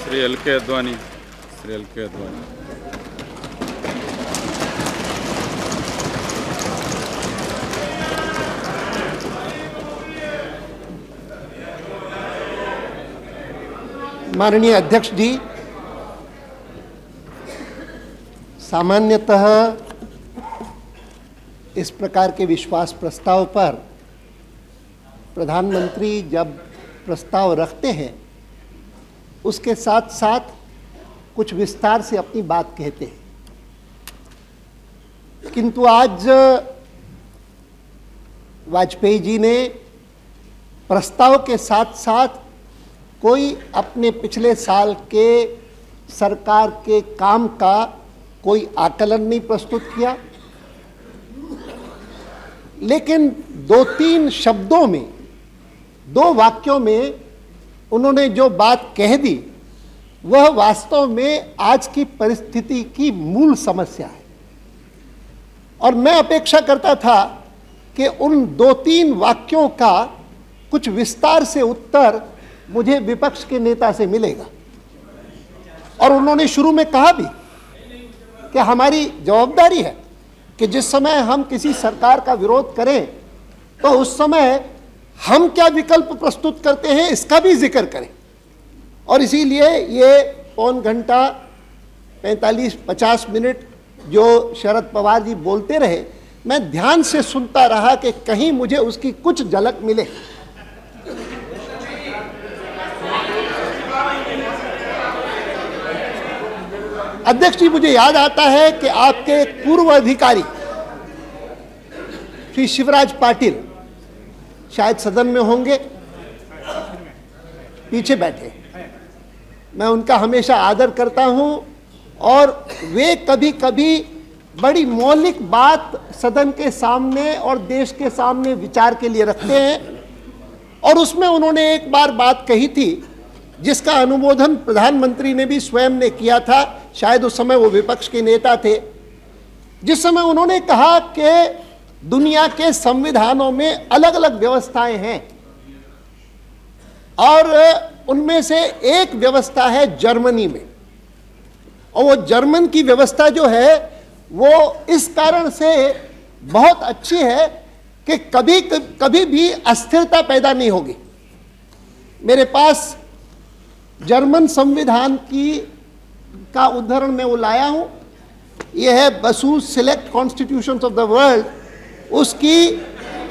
Shri LK. Advani. माननीय अध्यक्ष जी, सामान्यतः इस प्रकार के विश्वास प्रस्ताव पर प्रधानमंत्री जब प्रस्ताव रखते हैं उसके साथ साथ कुछ विस्तार से अपनी बात कहते हैं, किंतु आज वाजपेयी जी ने प्रस्ताव के साथ साथ कोई अपने पिछले साल के सरकार के काम का कोई आकलन नहीं प्रस्तुत किया, लेकिन 2-3 शब्दों में, 2 वाक्यों में उन्होंने जो बात कह दी वह वास्तव में आज की परिस्थिति की मूल समस्या है। और मैं अपेक्षा करता था कि उन 2-3 वाक्यों का कुछ विस्तार से उत्तर मुझे विपक्ष के नेता से मिलेगा। और उन्होंने शुरू में कहा भी कि हमारी जवाबदारी है कि जिस समय हम किसी सरकार का विरोध करें तो उस समय हम क्या विकल्प प्रस्तुत करते हैं इसका भी जिक्र करें। और इसीलिए ये पौन घंटा 45-50 मिनट जो शरद पवार जी बोलते रहे, मैं ध्यान से सुनता रहा कि कहीं मुझे उसकी कुछ झलक मिले। अध्यक्ष जी, मुझे याद आता है कि आपके एक पूर्व अधिकारी श्री शिवराज पाटिल शायद सदन में होंगे, पीछे बैठे। मैं उनका हमेशा आदर करता हूं और वे कभी कभी बड़ी मौलिक बात सदन के सामने और देश के सामने विचार के लिए रखते हैं। और उसमें उन्होंने एक बार बात कही थी जिसका अनुमोदन प्रधानमंत्री ने भी स्वयं ने किया था, शायद उस समय वो विपक्ष के नेता थे, जिस समय उन्होंने कहा कि दुनिया के संविधानों में अलग अलग व्यवस्थाएं हैं और उनमें से एक व्यवस्था है जर्मनी में। और वो जर्मन की व्यवस्था जो है वो इस कारण से बहुत अच्छी है कि कभी भी अस्थिरता पैदा नहीं होगी। मेरे पास जर्मन संविधान का उदाहरण मैं वो लाया हूं, यह है Basu's select constitutions of the world, उसकी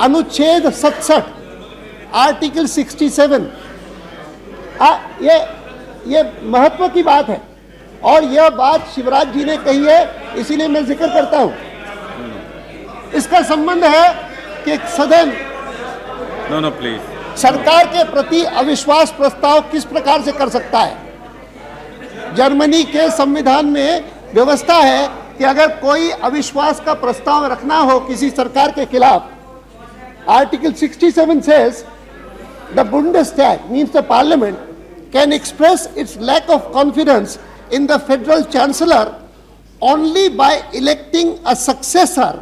अनुच्छेद 67 आर्टिकल 67। ये महत्व की बात है और यह बात शिवराज जी ने कही है, इसीलिए मैं जिक्र करता हूं। इसका संबंध है कि सदन नो प्लीज सरकार के प्रति अविश्वास प्रस्ताव किस प्रकार से कर सकता है। जर्मनी के संविधान में व्यवस्था है कि अगर कोई अविश्वास का प्रस्ताव रखना हो किसी सरकार के खिलाफ, article 67 says the Bundestag means the parliament can express its lack of confidence in the federal chancellor only by electing a successor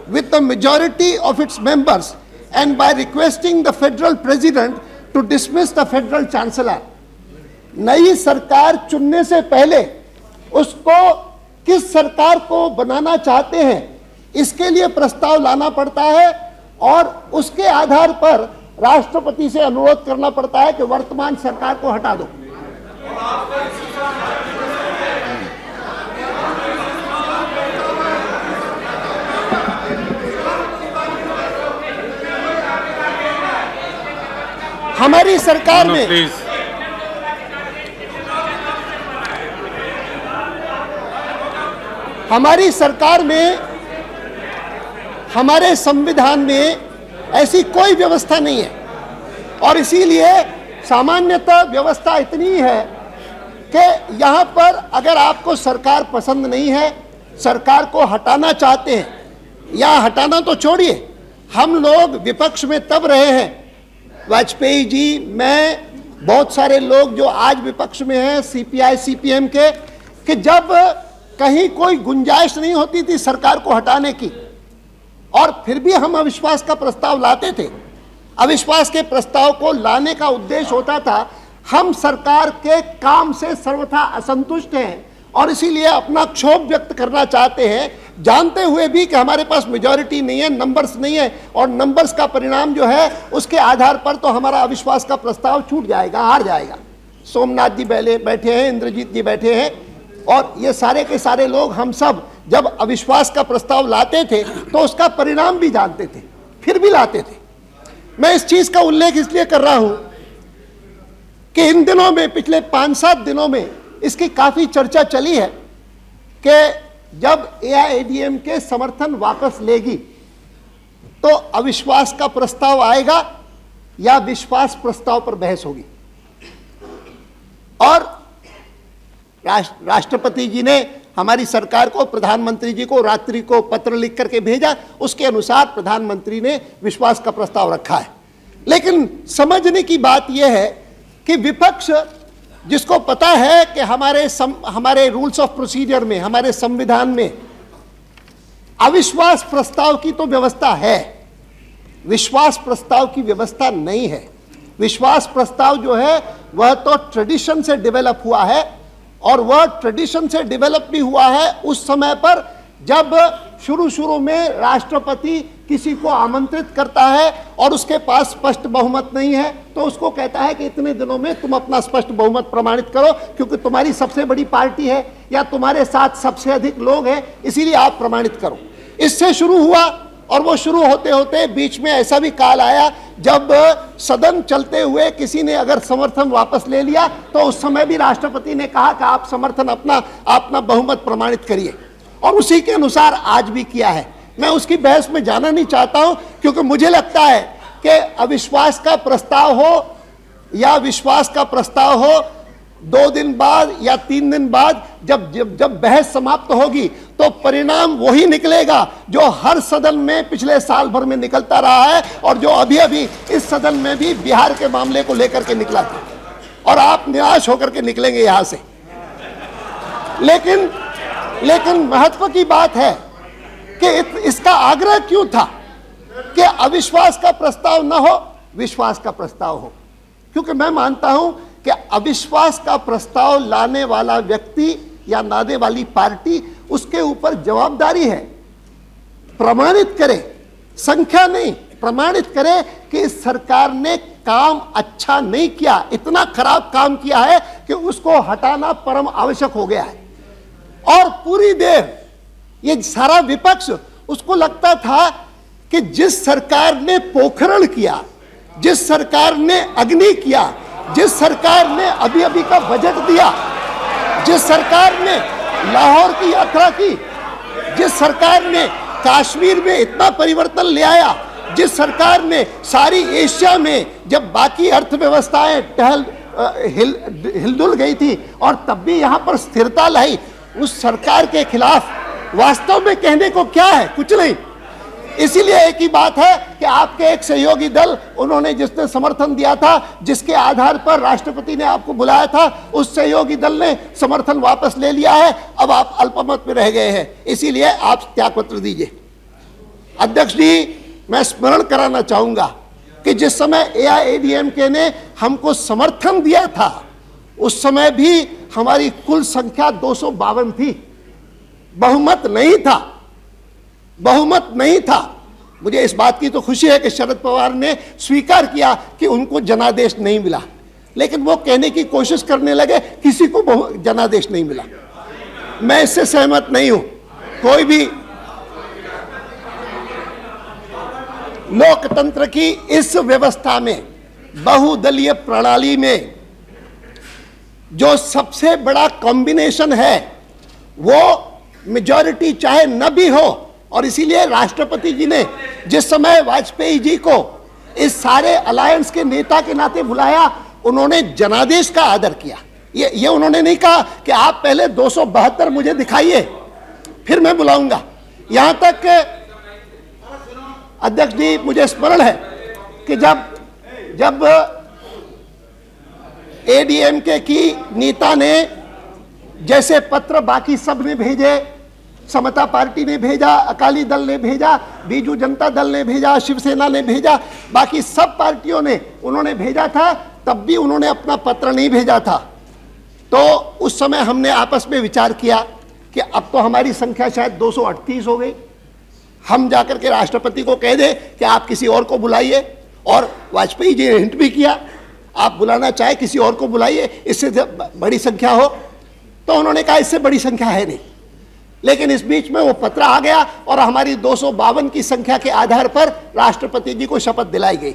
with the majority of its members and by requesting the federal president to dismiss the federal chancellor। नई सरकार चुनने से पहले उसको किस सरकार को बनाना चाहते हैं इसके लिए प्रस्ताव लाना पड़ता है और उसके आधार पर राष्ट्रपति से अनुरोध करना पड़ता है कि वर्तमान सरकार को हटा दो। हमारी सरकार में हमारे संविधान में ऐसी कोई व्यवस्था नहीं है और इसीलिए सामान्यतः व्यवस्था इतनी है कि यहाँ पर अगर आपको सरकार पसंद नहीं है, सरकार को हटाना चाहते हैं, या हटाना तो छोड़िए, हम लोग विपक्ष में तब रहे हैं, वाजपेयी जी, मैं, बहुत सारे लोग जो आज विपक्ष में हैं सीपीआई सीपीएम के, कि जब कहीं कोई गुंजाइश नहीं होती थी सरकार को हटाने की और फिर भी हम अविश्वास का प्रस्ताव लाते थे। अविश्वास के प्रस्ताव को लाने का उद्देश्य होता था हम सरकार के काम से सर्वथा असंतुष्ट हैं और इसीलिए अपना क्षोभ व्यक्त करना चाहते हैं, जानते हुए भी कि हमारे पास मेजॉरिटी नहीं है, नंबर्स नहीं है और नंबर्स का परिणाम जो है उसके आधार पर तो हमारा अविश्वास का प्रस्ताव छूट जाएगा, हार जाएगा। सोमनाथ जी बैठे हैं, इंद्रजीत जी बैठे हैं और ये सारे के सारे लोग, हम सब जब अविश्वास का प्रस्ताव लाते थे तो उसका परिणाम भी जानते थे, फिर भी लाते थे। मैं इस चीज का उल्लेख इसलिए कर रहा हूं कि इन दिनों में, पिछले 5-7 दिनों में इसकी काफी चर्चा चली है कि जब AIADMK समर्थन वापस लेगी तो अविश्वास का प्रस्ताव आएगा या विश्वास प्रस्ताव पर बहस होगी। और राष्ट्रपति जी ने हमारी सरकार को, प्रधानमंत्री जी को रात्रि को पत्र लिख करके भेजा, उसके अनुसार प्रधानमंत्री ने विश्वास का प्रस्ताव रखा है। लेकिन समझने की बात यह है कि विपक्ष, जिसको पता है कि हमारे रूल्स ऑफ प्रोसीजर में, हमारे संविधान में अविश्वास प्रस्ताव की तो व्यवस्था है, विश्वास प्रस्ताव की व्यवस्था नहीं है। विश्वास प्रस्ताव जो है वह तो ट्रेडिशन से डेवलप हुआ है और वह ट्रेडिशन से डेवलप भी हुआ है उस समय पर जब शुरू में राष्ट्रपति किसी को आमंत्रित करता है और उसके पास स्पष्ट बहुमत नहीं है तो उसको कहता है कि इतने दिनों में तुम अपना स्पष्ट बहुमत प्रमाणित करो क्योंकि तुम्हारी सबसे बड़ी पार्टी है या तुम्हारे साथ सबसे अधिक लोग हैं, इसीलिए आप प्रमाणित करो। इससे शुरू हुआ और वो शुरू होते होते बीच में ऐसा भी काल आया जब सदन चलते हुए किसी ने अगर समर्थन वापस ले लिया तो उस समय भी राष्ट्रपति ने कहा कि आप समर्थन अपना बहुमत प्रमाणित करिए और उसी के अनुसार आज भी किया है। मैं उसकी बहस में जाना नहीं चाहता हूं क्योंकि मुझे लगता है कि अविश्वास का प्रस्ताव हो या विश्वास का प्रस्ताव हो, 2 दिन बाद या 3 दिन बाद जब बहस समाप्त होगी तो परिणाम वही निकलेगा जो हर सदन में पिछले साल भर में निकलता रहा है और जो अभी इस सदन में भी बिहार के मामले को लेकर के निकला था और आप निराश होकर के निकलेंगे यहां से। लेकिन महत्व की बात है कि इसका आग्रह क्यों था कि अविश्वास का प्रस्ताव न हो, विश्वास का प्रस्ताव हो। क्योंकि मैं मानता हूं कि अविश्वास का प्रस्ताव लाने वाला व्यक्ति या लाने वाली पार्टी, उसके ऊपर जवाबदारी है, प्रमाणित करे, संख्या नहीं, प्रमाणित करे कि इस सरकार ने काम अच्छा नहीं किया, इतना खराब काम किया है कि उसको हटाना परम आवश्यक हो गया है। और पूरी देर ये सारा विपक्ष, उसको लगता था कि जिस सरकार ने पोखरण किया, जिस सरकार ने अग्नि किया, जिस सरकार ने अभी का बजट दिया, जिस सरकार ने लाहौर की यात्रा की, जिस सरकार ने कश्मीर में इतना परिवर्तन ले आया, जिस सरकार ने सारी एशिया में जब बाकी अर्थव्यवस्थाएं हिलडुल गई थी और तब भी यहां पर स्थिरता लाई, उस सरकार के खिलाफ वास्तव में कहने को क्या है? कुछ नहीं। इसीलिए एक ही बात है कि आपके एक सहयोगी दल, उन्होंने जिसने समर्थन दिया था, जिसके आधार पर राष्ट्रपति ने आपको बुलाया था, उस सहयोगी दल ने समर्थन वापस ले लिया है। अब आप अल्पमत में रह गए हैं, इसीलिए आप त्यागपत्र दीजिए। अध्यक्ष जी, मैं स्मरण कराना चाहूंगा कि जिस समय AIADMK ने हमको समर्थन दिया था उस समय भी हमारी कुल संख्या 252 थी, बहुमत नहीं था, बहुमत नहीं था। मुझे इस बात की तो खुशी है कि शरद पवार ने स्वीकार किया कि उनको जनादेश नहीं मिला, लेकिन वो कहने की कोशिश करने लगे किसी को जनादेश नहीं मिला। मैं इससे सहमत नहीं हूं। कोई भी लोकतंत्र की इस व्यवस्था में, बहुदलीय प्रणाली में जो सबसे बड़ा कॉम्बिनेशन है वो मेजॉरिटी चाहे न भी हो, और इसीलिए राष्ट्रपति जी ने जिस समय वाजपेयी जी को इस सारे अलायंस के नेता के नाते बुलाया, उन्होंने जनादेश का आदर किया। ये उन्होंने नहीं कहा कि आप पहले 272 मुझे दिखाइए फिर मैं बुलाऊंगा। यहां तक अध्यक्ष जी, मुझे स्मरण है कि जब ADMK की नेता ने जैसे पत्र बाकी सब ने भेजे, समता पार्टी ने भेजा, अकाली दल ने भेजा, बीजू जनता दल ने भेजा, शिवसेना ने भेजा, बाकी सब पार्टियों ने उन्होंने भेजा था तब भी उन्होंने अपना पत्र नहीं भेजा था। तो उस समय हमने आपस में विचार किया कि अब तो हमारी संख्या शायद 238 हो गई, हम जाकर के राष्ट्रपति को कह दे कि आप किसी और को बुलाइए। और वाजपेयी जी ने हिंट भी किया, आप बुलाना चाहे किसी और को बुलाइए, इससे बड़ी संख्या हो। तो उन्होंने कहा इससे बड़ी संख्या है नहीं। लेकिन इस बीच में वो पत्र आ गया और हमारी 252 की संख्या के आधार पर राष्ट्रपति जी को शपथ दिलाई गई।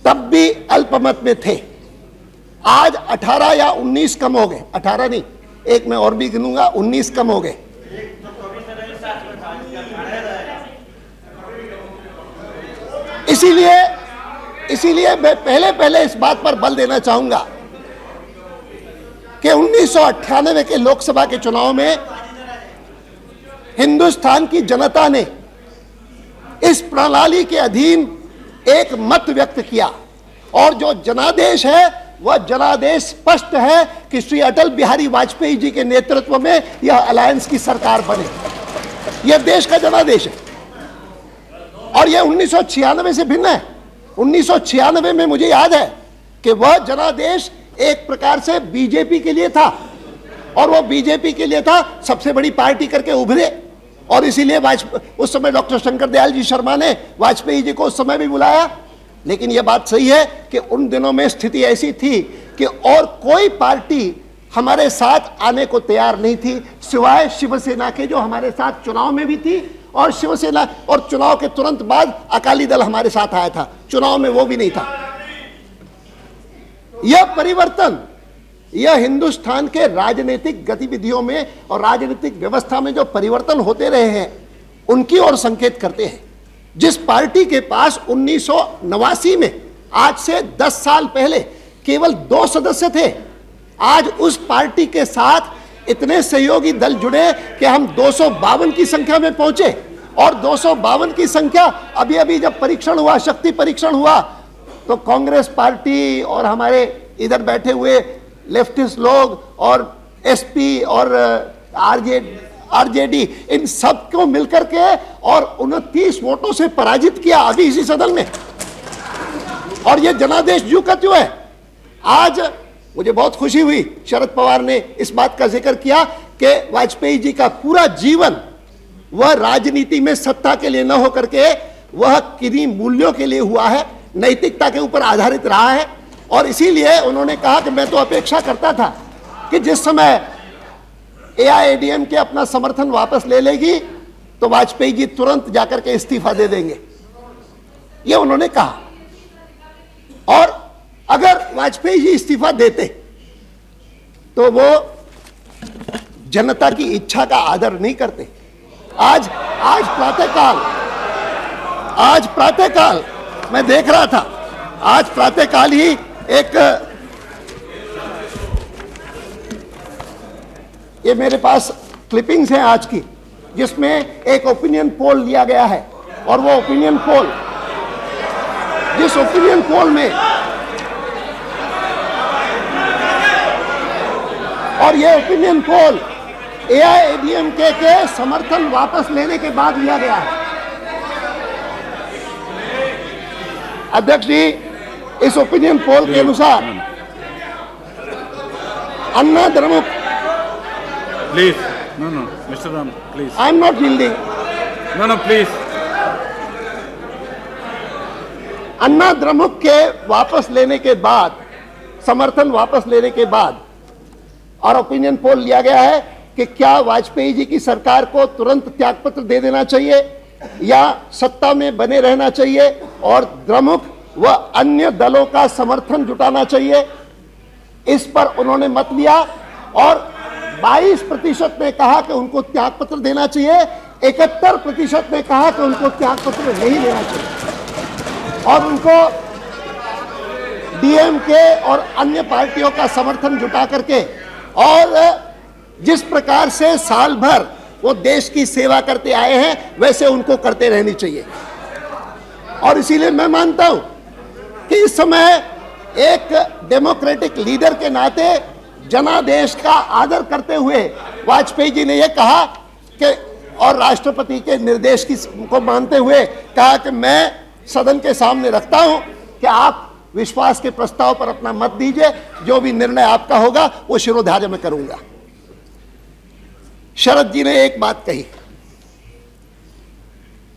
तब भी अल्पमत में थे। आज 18 या 19 कम हो गए, 18 नहीं, एक मैं और भी गिनूंगा, 19 कम हो गए। इसीलिए मैं पहले इस बात पर बल देना चाहूंगा कि 1998 के लोकसभा के चुनाव में हिंदुस्तान की जनता ने इस प्रणाली के अधीन एक मत व्यक्त किया और जो जनादेश है वह जनादेश स्पष्ट है कि श्री अटल बिहारी वाजपेयी जी के नेतृत्व में यह अलायंस की सरकार बने। यह देश का जनादेश है और यह 1996 से भिन्न है। 1996 में मुझे याद है कि वह जनादेश एक प्रकार से बीजेपी के लिए था और वह बीजेपी के लिए था, सबसे बड़ी पार्टी करके उभरे और इसीलिए उस समय डॉक्टर शंकर दयाल जी शर्मा ने वाजपेयी जी को उस समय भी बुलाया। लेकिन यह बात सही है कि उन दिनों में स्थिति ऐसी थी कि और कोई पार्टी हमारे साथ आने को तैयार नहीं थी सिवाय शिवसेना के, जो हमारे साथ चुनाव में भी थी और शिवसेना, और चुनाव के तुरंत बाद अकाली दल हमारे साथ आया था, चुनाव में वो भी नहीं था। यह परिवर्तन, यह हिंदुस्तान के राजनीतिक गतिविधियों में और राजनीतिक व्यवस्था में जो परिवर्तन होते रहे हैं उनकी ओर संकेत करते हैं। जिस पार्टी के पास 1989 में, आज से 10 साल पहले, केवल 2 सदस्य थे, आज उस पार्टी के साथ इतने सहयोगी दल जुड़े कि हम 252 की संख्या में पहुंचे। और 252 की संख्या अभी जब परीक्षण हुआ, शक्ति परीक्षण हुआ, तो कांग्रेस पार्टी और हमारे इधर बैठे हुए लेफ्टिस्ट लोग और एसपी और आरजेडी, इन सबको मिलकर के और 29 वोटों से पराजित किया अभी इसी सदन में। और ये जनादेश यूं का त्यों है। आज मुझे बहुत खुशी हुई, शरद पवार ने इस बात का जिक्र किया कि वाजपेयी जी का पूरा जीवन वह राजनीति में सत्ता के लिए न होकर के वह किन्हीं मूल्यों के लिए हुआ है, नैतिकता के ऊपर आधारित रहा है। और इसीलिए उन्होंने कहा कि मैं तो अपेक्षा करता था कि जिस समय AIADMK अपना समर्थन वापस ले लेगी तो वाजपेयी जी तुरंत जाकर के इस्तीफा दे देंगे, ये उन्होंने कहा। और अगर वाजपेयी जी इस्तीफा देते तो वो जनता की इच्छा का आदर नहीं करते। आज प्रातःकाल मैं देख रहा था, आज प्रातःकाल ही एक, ये मेरे पास क्लिपिंग्स हैं आज की, जिसमें एक ओपिनियन पोल लिया गया है और वो ओपिनियन पोल, जिस ओपिनियन पोल में, और ये ओपिनियन पोल AIADMK के समर्थन वापस लेने के बाद लिया गया है। अध्यक्ष जी, इस ओपिनियन पोल के अनुसार Anna Dramuk, please, no mister Ram, please, I am not yielding, no please. Anna Dramuk के वापस लेने के बाद, समर्थन वापस लेने के बाद, और ओपिनियन पोल लिया गया है कि क्या वाजपेयी जी की सरकार को तुरंत त्यागपत्र दे देना चाहिए या सत्ता में बने रहना चाहिए और द्रमुक व अन्य दलों का समर्थन जुटाना चाहिए। इस पर उन्होंने मत लिया और 22% ने कहा कि उनको त्यागपत्र देना चाहिए, 71% ने कहा कि उनको त्यागपत्र नहीं देना चाहिए और उनको DMK और अन्य पार्टियों का समर्थन जुटा करके, और जिस प्रकार से साल भर वो देश की सेवा करते आए हैं वैसे उनको करते रहनी चाहिए। और इसीलिए मैं मानता हूं कि इस समय एक डेमोक्रेटिक लीडर के नाते जनादेश का आदर करते हुए वाजपेयी जी ने यह कहा कि, और राष्ट्रपति के निर्देश को मानते हुए कहा कि मैं सदन के सामने रखता हूं कि आप विश्वास के प्रस्ताव पर अपना मत दीजिए। जो भी निर्णय आपका होगा वो शिरोधार्य में करूंगा। शरद जी ने एक बात कही,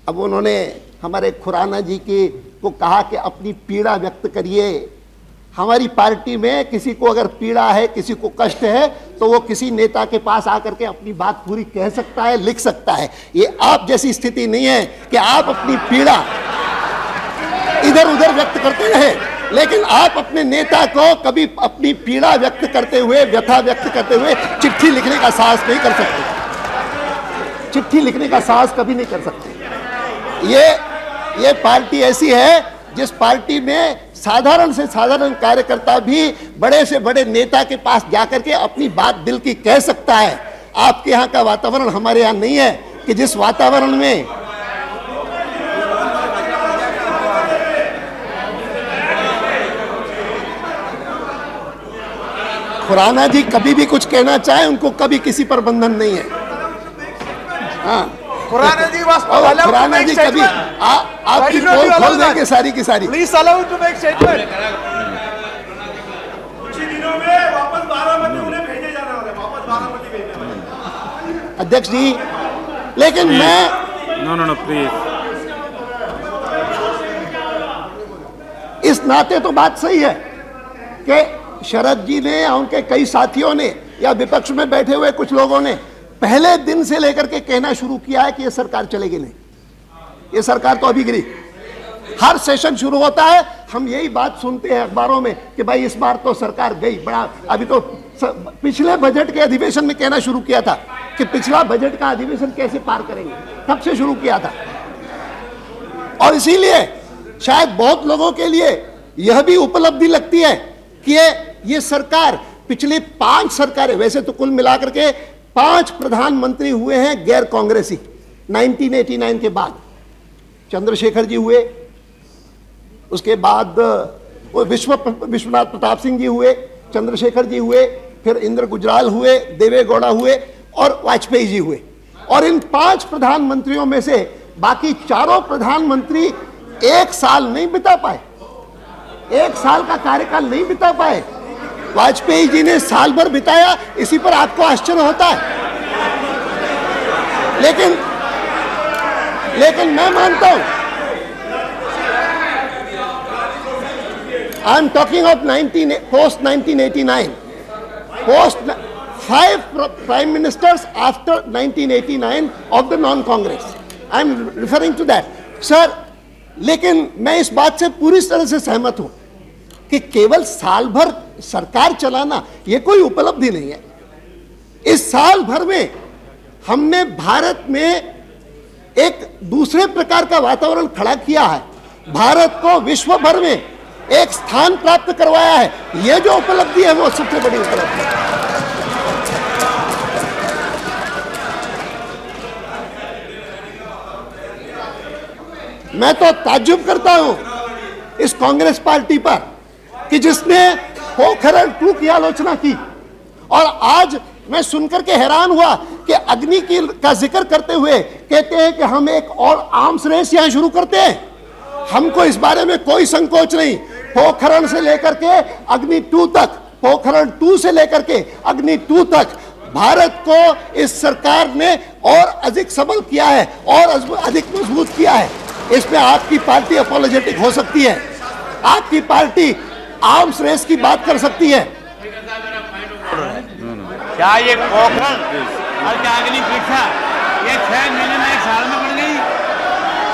अब उन्होंने हमारे खुराना जी को कहा कि अपनी पीड़ा व्यक्त करिए। हमारी पार्टी में किसी को अगर पीड़ा है, किसी को कष्ट है, तो वो किसी नेता के पास आकर के अपनी बात पूरी कह सकता है, लिख सकता है। ये आप जैसी स्थिति नहीं है कि आप अपनी पीड़ा इधर उधर व्यक्त करते रहे, लेकिन आप अपने नेता को कभी अपनी पीड़ा व्यक्त करते हुए, व्यथा व्यक्त करते हुए चिट्ठी लिखने का साहस नहीं कर सकते। चिट्ठी लिखने का साहस कभी नहीं कर सकते। ये पार्टी ऐसी है जिस पार्टी में साधारण से साधारण कार्यकर्ता भी बड़े से बड़े नेता के पास जाकर के अपनी बात दिल की कह सकता है। आपके यहाँ का वातावरण हमारे यहाँ नहीं है कि जिस वातावरण में खुराना जी कभी भी कुछ कहना चाहे, उनको कभी किसी पर बंधन नहीं है। हाँ, खुराना जी खुराना जी कभी आपकी पोल खोल देंगे सारी की सारी। Please allow to make statement. कुछ ही दिनों में वापस बारामती उन्हें भेजे जाने वाले, वापस बारामती भेजने वाले। अध्यक्ष जी, लेकिन मैं नो प्लीज, इस नाते तो बात सही है कि शरद जी ने या उनके कई साथियों ने या विपक्ष में बैठे हुए कुछ लोगों ने पहले दिन से लेकर के कहना शुरू किया है कि यह सरकार चलेगी नहीं, ये सरकार तो अभी गिरी। हर सेशन शुरू होता है हम यही बात सुनते हैं अखबारों में कि भाई इस बार तो सरकार गई। बड़ा अभी तो पिछले बजट के अधिवेशन में कहना शुरू किया था कि पिछला बजट का अधिवेशन कैसे पार करेंगे, तब से शुरू किया था। और इसीलिए शायद बहुत लोगों के लिए यह भी उपलब्धि लगती है कि ये सरकार, पिछली 5 सरकारें, वैसे तो कुल मिलाकर के 5 प्रधानमंत्री हुए हैं गैर कांग्रेसी 1989 के बाद। चंद्रशेखर जी हुए, उसके बाद विश्वनाथ प्रताप सिंह जी हुए, चंद्रशेखर जी हुए, फिर इंद्र गुजराल हुए, देवे गौड़ा हुए और वाजपेयी जी हुए। और इन 5 प्रधानमंत्रियों में से बाकी चारों प्रधानमंत्री 1 साल नहीं बिता पाए, 1 साल का कार्यकाल नहीं बिता पाए। वाजपेयी जी ने साल भर बिताया, इसी पर आपको आश्चर्य होता है। लेकिन मैं मानता हूं, I am talking of post 1989, post 5 prime ministers after 1989 of the non Congress, I am referring to that sir. लेकिन मैं इस बात से पूरी तरह से सहमत हूं कि केवल साल भर सरकार चलाना ये कोई उपलब्धि नहीं है। इस साल भर में हमने भारत में एक दूसरे प्रकार का वातावरण खड़ा किया है, भारत को विश्व भर में एक स्थान प्राप्त करवाया है। ये जो उपलब्धि है वो सबसे बड़ी उपलब्धि है। मैं तो ताज्जुब करता हूं इस कांग्रेस पार्टी पर कि जिसने पोखरण 2 की आलोचना की, और आज मैं सुनकर के हैरान हुआ कि अग्नि का जिक्र करते हुए कहते हैं कि हम एक और आर्म्स रेस यहां शुरू करते हैं। हमको इस बारे में कोई संकोच नहीं। पोखरण से लेकर के अग्नि 2 तक, पोखरण 2 से लेकर के अग्नि 2 तक भारत को इस सरकार ने और अधिक सबल किया है और अधिक मजबूत किया है। इसमें आपकी पार्टी अपोलोजेटिक हो सकती है, आपकी पार्टी आर्म्स रेस की बात कर सकती है। क्या ये पोखरण और क्या अग्नि परीक्षा ये 6 महीने में 1 साल में बढ़ गई?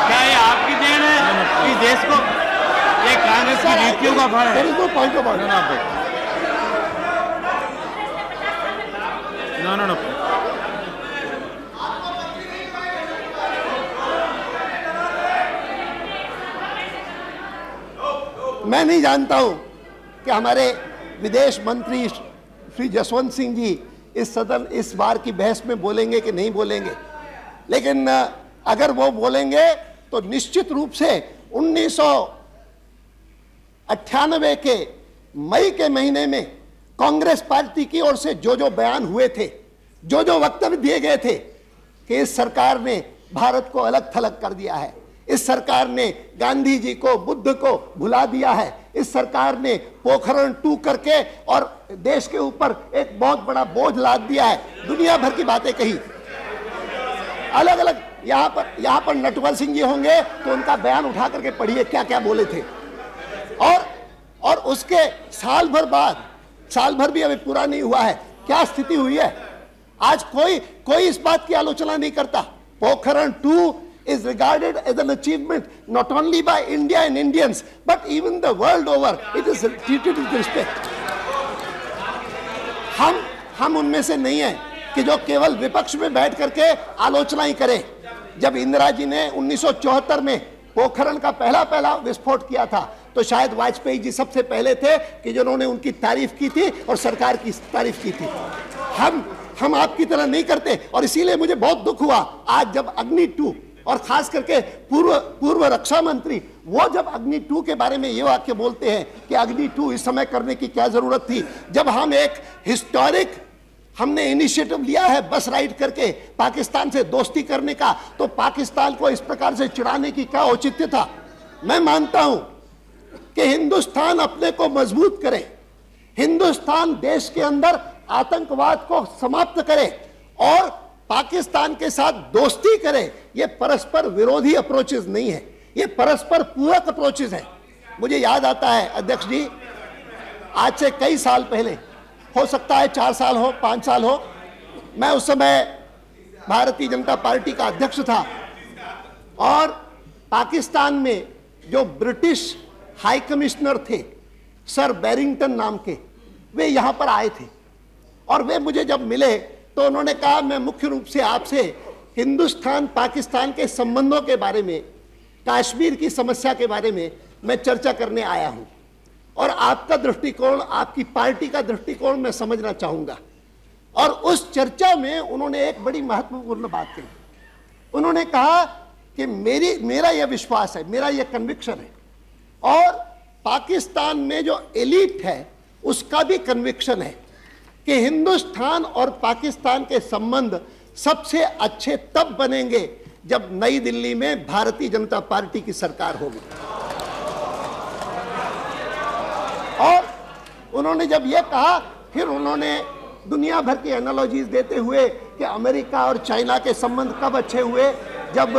क्या ये आपकी देन है इस देश को? ये कांग्रेस की नीतियों का फल है। नो मैं नहीं जानता हूं कि हमारे विदेश मंत्री श्री जसवंत सिंह जी इस बार की बहस में बोलेंगे कि नहीं बोलेंगे, लेकिन अगर वो बोलेंगे तो निश्चित रूप से 1998 के मई के महीने में कांग्रेस पार्टी की ओर से जो बयान हुए थे, जो वक्तव्य दिए गए थे कि इस सरकार ने भारत को अलग थलग कर दिया है, इस सरकार ने गांधी जी को, बुद्ध को भुला दिया है, इस सरकार ने पोखरण 2 करके और देश के ऊपर एक बहुत बड़ा बोझ लाद दिया है। दुनिया भर की बातें कही, अलग अलग। यहां पर नटवर सिंह जी होंगे तो उनका बयान उठा करके पढ़िए क्या क्या बोले थे। और उसके साल भर भी अभी पूरा नहीं हुआ है, क्या स्थिति हुई है। आज कोई इस बात की आलोचना नहीं करता। Pokhran 2 is regarded as an achievement not only by India and Indians but even the world over. It is treated with respect. हम उनमें से नहीं हैं कि जो केवल विपक्ष में बैठ करके आलोचना ही करें। जब इंदिरा जी ने 1974 में पोखरण का पहला विस्फोट किया था तो शायद वाजपेयी जी सबसे पहले थे कि जिन्होंने उनकी तारीफ की थी और सरकार की तारीफ की थी। हम आपकी तरह नहीं करते और इसीलिए मुझे बहुत दुख हुआ आज जब अग्नि 2 और खास करके पूर्व रक्षा मंत्री वो जब अग्नि 2 के बारे में ये वाक्य बोलते हैं कि अग्नि 2 इस समय करने की क्या जरूरत थी, जब हम एक हिस्टोरिक हमने इनिशिएटिव लिया है बस राइड करके पाकिस्तान से दोस्ती करने का, तो पाकिस्तान को इस प्रकार से चिढ़ाने की क्या औचित्य था। मैं मानता हूं कि हिंदुस्तान अपने को मजबूत करे, हिंदुस्तान देश के अंदर आतंकवाद को समाप्त करे और पाकिस्तान के साथ दोस्ती करे। ये परस्पर विरोधी अप्रोचेस नहीं है, ये परस्पर पूरक अप्रोचेस है। मुझे याद आता है अध्यक्ष जी, आज से कई साल पहले, हो सकता है 4 साल हो 5 साल हो, मैं उस समय भारतीय जनता पार्टी का अध्यक्ष था और पाकिस्तान में जो ब्रिटिश हाई कमिश्नर थे सर बैरिंगटन नाम के, वे यहां पर आए थे और वे मुझे जब मिले तो उन्होंने कहा मैं मुख्य रूप से आपसे हिंदुस्तान पाकिस्तान के संबंधों के बारे में, कश्मीर की समस्या के बारे में मैं चर्चा करने आया हूं और आपका दृष्टिकोण, आपकी पार्टी का दृष्टिकोण मैं समझना चाहूंगा। और उस चर्चा में उन्होंने एक बड़ी महत्वपूर्ण बात कही। उन्होंने कहा कि मेरा यह विश्वास है, मेरा यह कन्विक्शन है और पाकिस्तान में जो एलीट है उसका भी कन्विक्शन है कि हिंदुस्तान और पाकिस्तान के संबंध सबसे अच्छे तब बनेंगे जब नई दिल्ली में भारतीय जनता पार्टी की सरकार होगी। और उन्होंने जब यह कहा, फिर उन्होंने दुनिया भर की एनालॉजीज देते हुए कि अमेरिका और चाइना के संबंध कब अच्छे हुए, जब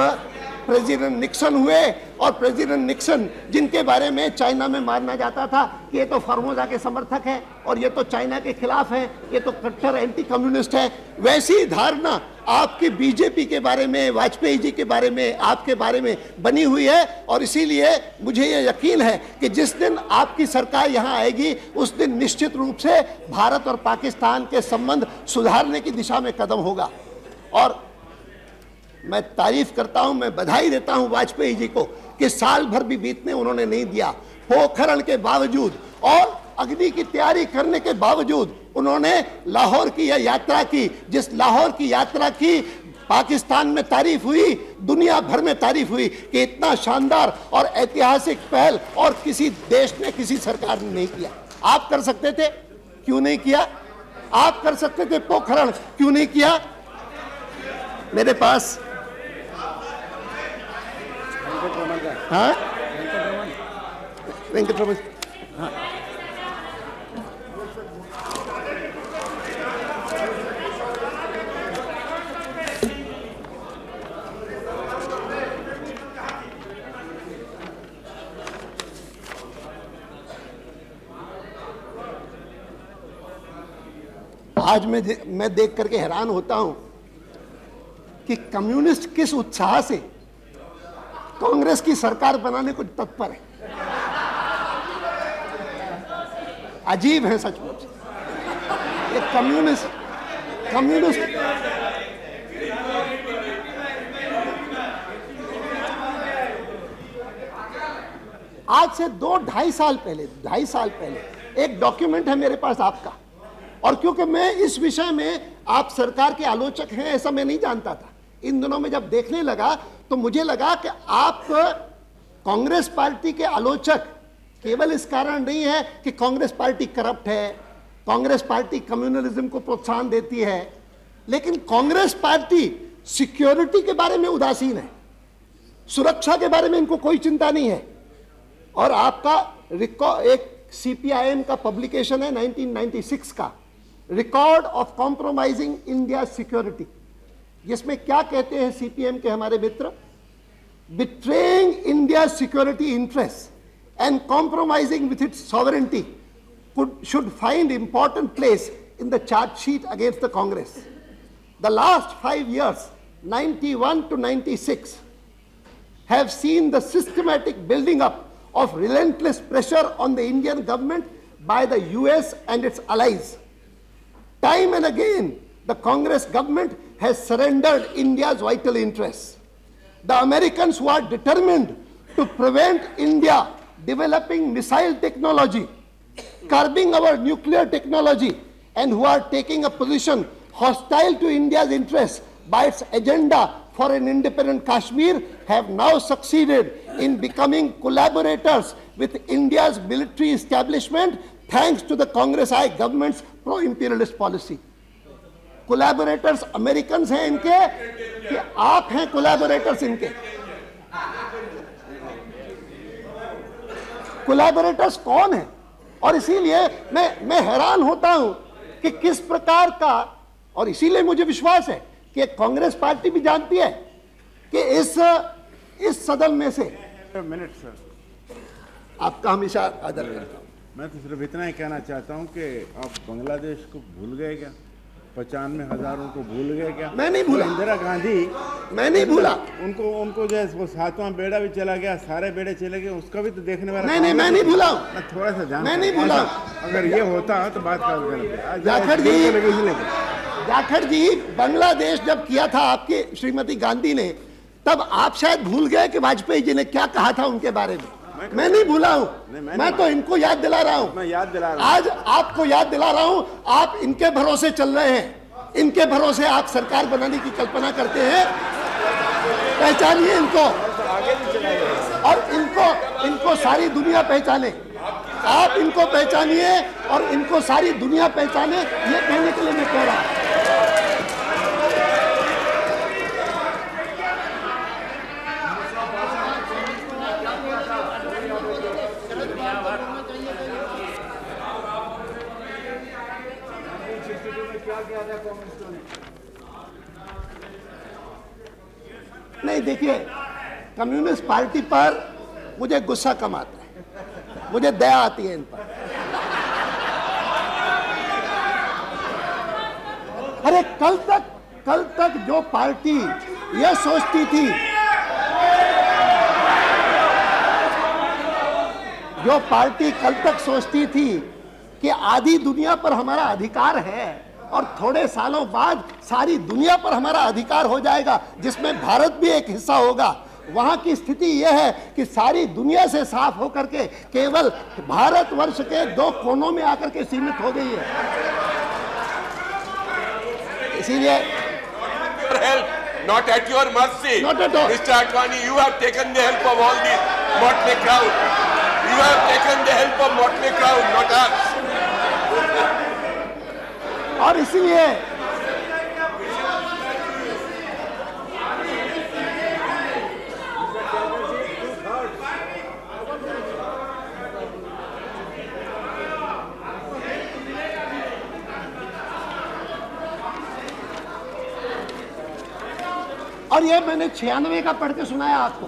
प्रेसिडेंट निक्सन हुए और प्रेसिडेंट निक्सन जिनके बारे में चाइना में माना जाता था कि ये तो फॉर्मोजा के समर्थक है और ये तो चाइना के खिलाफ है, ये तो कट्टर एंटी कम्युनिस्ट है, वैसी धारणा आपकी बीजेपी के बारे में, वाजपेयी जी के बारे में, आपके बारे में बनी हुई है। और इसीलिए मुझे ये यकीन है कि जिस दिन आपकी सरकार यहाँ आएगी उस दिन निश्चित रूप से भारत और पाकिस्तान के संबंध सुधारने की दिशा में कदम होगा। और मैं तारीफ करता हूं, मैं बधाई देता हूं वाजपेयी जी को कि साल भर भी बीतने उन्होंने नहीं दिया। पोखरण के बावजूद और अग्नि की तैयारी करने के बावजूद उन्होंने लाहौर की यह यात्रा की, जिस लाहौर की यात्रा की पाकिस्तान में तारीफ हुई, दुनिया भर में तारीफ हुई कि इतना शानदार और ऐतिहासिक पहल और किसी देश ने, किसी सरकार ने नहीं किया। आप कर सकते थे, क्यों नहीं किया? आप कर सकते थे पोखरण, क्यों नहीं किया? मेरे पास हाँ वेंकटरमण, हाँ आज मैं देख करके हैरान होता हूं कि कम्युनिस्ट किस उत्साह से कांग्रेस की सरकार बनाने को तत्पर है। अजीब है सचमुच ये कम्युनिस्ट आज से 2-2.5 साल पहले एक डॉक्यूमेंट है मेरे पास आपका, और क्योंकि मैं इस विषय में आप सरकार के आलोचक हैं ऐसा मैं नहीं जानता था, इन दिनों में जब देखने लगा तो मुझे लगा कि आप कांग्रेस पार्टी के आलोचक केवल इस कारण नहीं है कि कांग्रेस पार्टी करप्ट है, कांग्रेस पार्टी कम्युनलिज्म को प्रोत्साहन देती है, लेकिन कांग्रेस पार्टी सिक्योरिटी के बारे में उदासीन है, सुरक्षा के बारे में इनको कोई चिंता नहीं है। और आपका एक CPIM का पब्लिकेशन है 1996 का, record of compromising India security, जिसमें क्या कहते हैं CPM के हमारे मित्र, betraying India security interest and compromising with its sovereignty should find important place in the charge sheet against the Congress. The last 5 years, 91 to 96, have seen the systematic building up of relentless pressure on the Indian government by the US and its allies. Time and again, the Congress government has surrendered India's vital interests. The Americans, who are determined to prevent India developing missile technology, curbing our nuclear technology, and who are taking a position hostile to India's interests by its agenda for an independent Kashmir, have now succeeded in becoming collaborators with India's military establishment thanks to the Congress-I government's pro-imperialist policy. Collaborators Americans हैं इनके कि आप हैं collaborators इनके? Collaborators कौन हैं? और इसीलिए मैं हैरान होता हूं कि किस प्रकार का, और इसीलिए मुझे विश्वास है कि कांग्रेस पार्टी भी जानती है कि इस सदन में से मिनट सर, आपका हमेशा आदर करता हूं। मैं तो सिर्फ इतना ही कहना चाहता हूं कि आप बांग्लादेश को भूल गए क्या? 95,000 को भूल गए क्या? मैं नहीं भूला। इंदिरा गांधी, मैं नहीं भूला। उनको जो है वो 7वां बेड़ा भी चला गया, सारे बेड़े चले गए, उसका भी तो देखने वाला। नहीं, मैं नहीं भूला। थोड़ा सा जान, मैं नहीं भूला। अगर ये होता तो बात कर जाखड़ जी, बांग्लादेश जब किया था आपकी श्रीमती गांधी ने, तब आप शायद भूल गए कि वाजपेयी जी ने क्या कहा था उनके बारे में। मैं नहीं भूला हूं, मैं तो इनको याद दिला रहा हूं। मैं याद दिला रहा हूं, आज आपको याद दिला रहा हूं। आप इनके भरोसे चल रहे हैं, इनके भरोसे आप सरकार बनाने की कल्पना करते हैं। पहचानिए इनको, और इनको सारी दुनिया पहचाने। आप इनको पहचानिए और इनको सारी दुनिया पहचाने, ये कहने के लिए मैं कह रहा हूं। नहीं, देखिए, कम्युनिस्ट पार्टी पर मुझे गुस्सा कम आता है, मुझे दया आती है इन पर। अरे कल तक जो पार्टी यह सोचती थी, जो पार्टी कल तक सोचती थी कि आधी दुनिया पर हमारा अधिकार है और थोड़े सालों बाद सारी दुनिया पर हमारा अधिकार हो जाएगा, जिसमें भारत भी एक हिस्सा होगा, वहां की स्थिति यह है कि सारी दुनिया से साफ होकर के केवल भारतवर्ष के 2 कोनों में आकर के सीमित हो गई है। इसीलिए not at your mercy. Not at all. Mr. Advani, you have taken the help of all the motley crowd. You have taken the help of motley crowd, not us. और इसलिए और ये मैंने 96 का पढ़ के सुनाया आपको।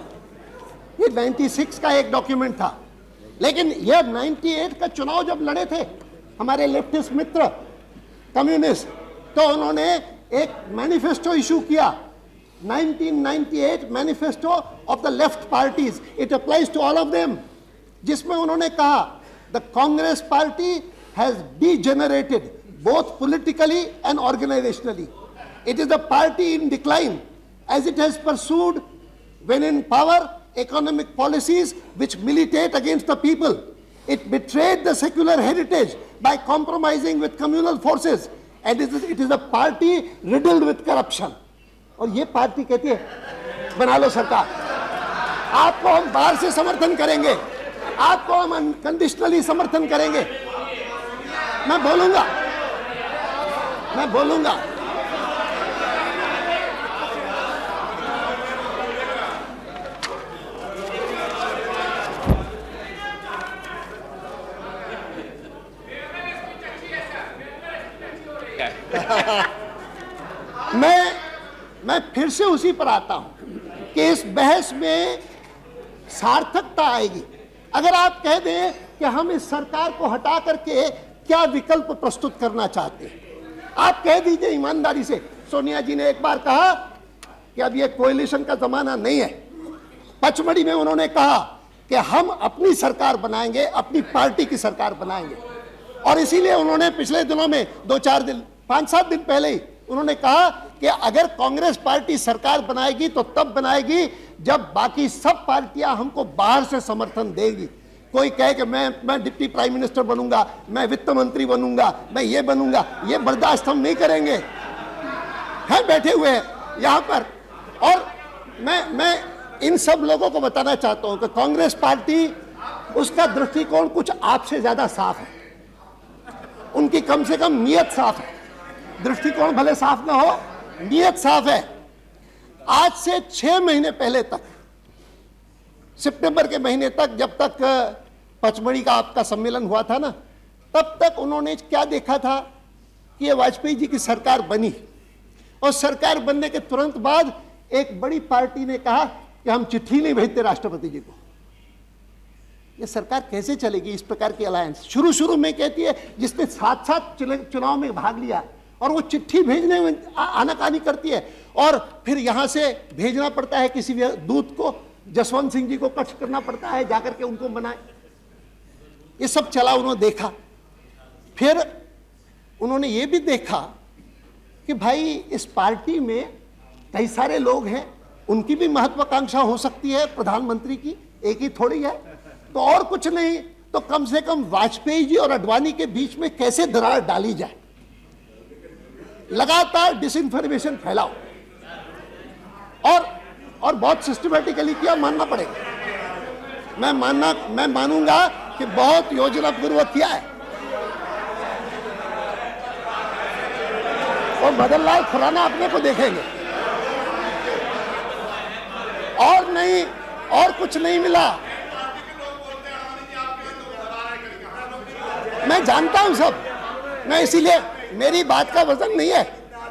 ये 96 का एक डॉक्यूमेंट था, लेकिन ये 98 का चुनाव जब लड़े थे हमारे लेफ्टिस्ट मित्र कम्युनिस्ट, तो उन्होंने एक मैनिफेस्टो इशू किया, 1998 manifesto of the left parties, it applies to all of them, जिसमें उन्होंने कहा the Congress party has degenerated both politically and organisationally, it is the party in decline as it has pursued when in power economic policies which militate against the people. It betrayed the secular heritage by compromising with communal forces, and it is a party riddled with corruption. और ये party कहती है बना लो सरकार, आपको हम बाहर से समर्थन करेंगे, आपको हम अनकंडीशनली समर्थन करेंगे। मैं बोलूंगा मैं फिर से उसी पर आता हूं कि इस बहस में सार्थकता आएगी अगर आप कह दें कि हम इस सरकार को हटा करके क्या विकल्प प्रस्तुत करना चाहते हैं। आप कह दीजिए ईमानदारी से, सोनिया जी ने एक बार कहा कि अब ये कोएलिशन का जमाना नहीं है। पचमढ़ी में उन्होंने कहा कि हम अपनी सरकार बनाएंगे, अपनी पार्टी की सरकार बनाएंगे, और इसीलिए उन्होंने पिछले दिनों में 2-4 दिन 5-7 दिन पहले ही उन्होंने कहा कि अगर कांग्रेस पार्टी सरकार बनाएगी तो तब बनाएगी जब बाकी सब पार्टियां हमको बाहर से समर्थन देंगी। कोई कहे कि मैं डिप्टी प्राइम मिनिस्टर बनूंगा, मैं वित्त मंत्री बनूंगा, मैं ये बनूंगा, ये बर्दाश्त हम नहीं करेंगे। हैं बैठे हुए हैं यहाँ पर, और मैं इन सब लोगों को बताना चाहता हूं कि कांग्रेस पार्टी, उसका दृष्टिकोण कुछ आपसे ज्यादा साफ है। उनकी कम से कम नीयत साफ है। दृष्टिकोण भले साफ ना हो, नीयत साफ है। आज से 6 महीने पहले तक, सितंबर के महीने तक, जब तक पचमढ़ी का आपका सम्मेलन हुआ था ना, तब तक उन्होंने क्या देखा था कि ये वाजपेयी जी की सरकार बनी, और सरकार बनने के तुरंत बाद एक बड़ी पार्टी ने कहा कि हम चिट्ठी नहीं भेजते राष्ट्रपति जी को। ये सरकार कैसे चलेगी इस प्रकार की अलायंस? शुरू में कहती है, जिसने 7 चुनाव में भाग लिया, और वो चिट्ठी भेजने में आनाकानी करती है, और फिर यहां से भेजना पड़ता है किसी दूत को, जसवंत सिंह जी को कष्ट करना पड़ता है जाकर के उनको बनाए। ये सब चला, उन्होंने देखा। फिर उन्होंने ये भी देखा कि भाई इस पार्टी में कई सारे लोग हैं, उनकी भी महत्वाकांक्षा हो सकती है प्रधानमंत्री की, एक ही थोड़ी है। तो और कुछ नहीं तो कम से कम वाजपेयी जी और अडवाणी के बीच में कैसे दरार डाली जाए। लगातार डिसइंफॉर्मेशन फैलाओ, और बहुत सिस्टमैटिकली किया, मानना पड़ेगा। मैं मानूंगा कि बहुत योजना पूर्वक किया है। और मदन लाल खुराना अपने को देखेंगे, और नहीं, और कुछ नहीं मिला। मैं जानता हूं सब, मैं इसीलिए, मेरी बात का वजन नहीं है।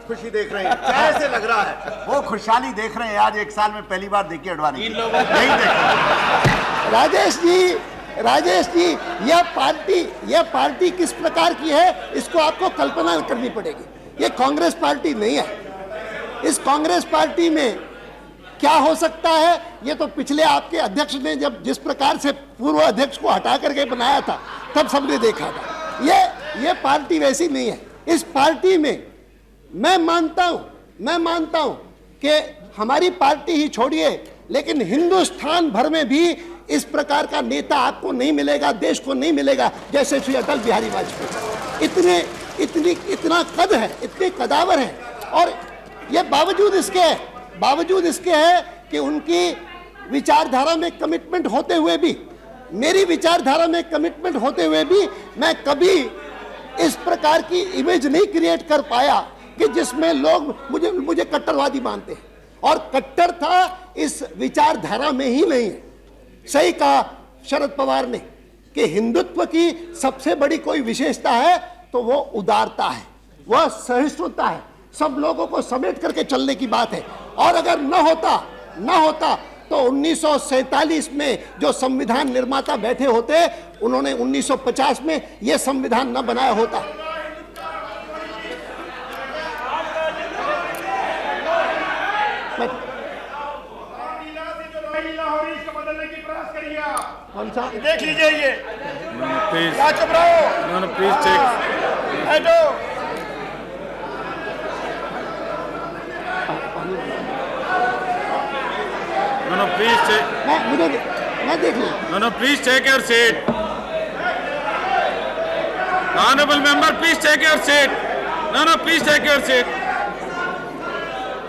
खुशी देख रहे हैं, कैसे लग रहा है? वो खुशहाली देख रहे हैं। आज 1 साल में पहली बार देखी अडवाणी, नहीं देखा। राजेश जी, यह पार्टी किस प्रकार की है, इसको आपको कल्पना करनी पड़ेगी। ये कांग्रेस पार्टी नहीं है। इस कांग्रेस पार्टी में क्या हो सकता है, ये तो पिछले आपके अध्यक्ष ने जब जिस प्रकार से पूर्व अध्यक्ष को हटा करके बनाया था, तब सबने देखा था। ये पार्टी वैसी नहीं है। इस पार्टी में मैं मानता हूं कि हमारी पार्टी ही छोड़िए, लेकिन हिंदुस्तान भर में भी इस प्रकार का नेता आपको नहीं मिलेगा, देश को नहीं मिलेगा, जैसे श्री अटल बिहारी वाजपेयी। इतना कद है, इतने कदावर है, और ये बावजूद इसके है कि उनकी विचारधारा में कमिटमेंट होते हुए भी, मेरी विचारधारा में कमिटमेंट होते हुए भी, मैं कभी इस प्रकार की इमेज नहीं क्रिएट कर पाया कि जिसमें लोग मुझे कट्टरवादी मानते हैं। और कट्टरता इस विचारधारा में ही नहीं है। सही कहा शरद पवार ने कि हिंदुत्व की सबसे बड़ी कोई विशेषता है तो वो उदारता है, वह सहिष्णुता है, सब लोगों को समेट करके चलने की बात है। और अगर न होता तो 1947 में जो संविधान निर्माता बैठे होते, उन्होंने 1950 में यह संविधान न बनाया होता। कौन सा? देख लीजिए ये, क्या चुप रहो, please check. No, please check. मैं देख लूँ। No, please check your seat. Honorable member, please check your seat. No, please check your seat.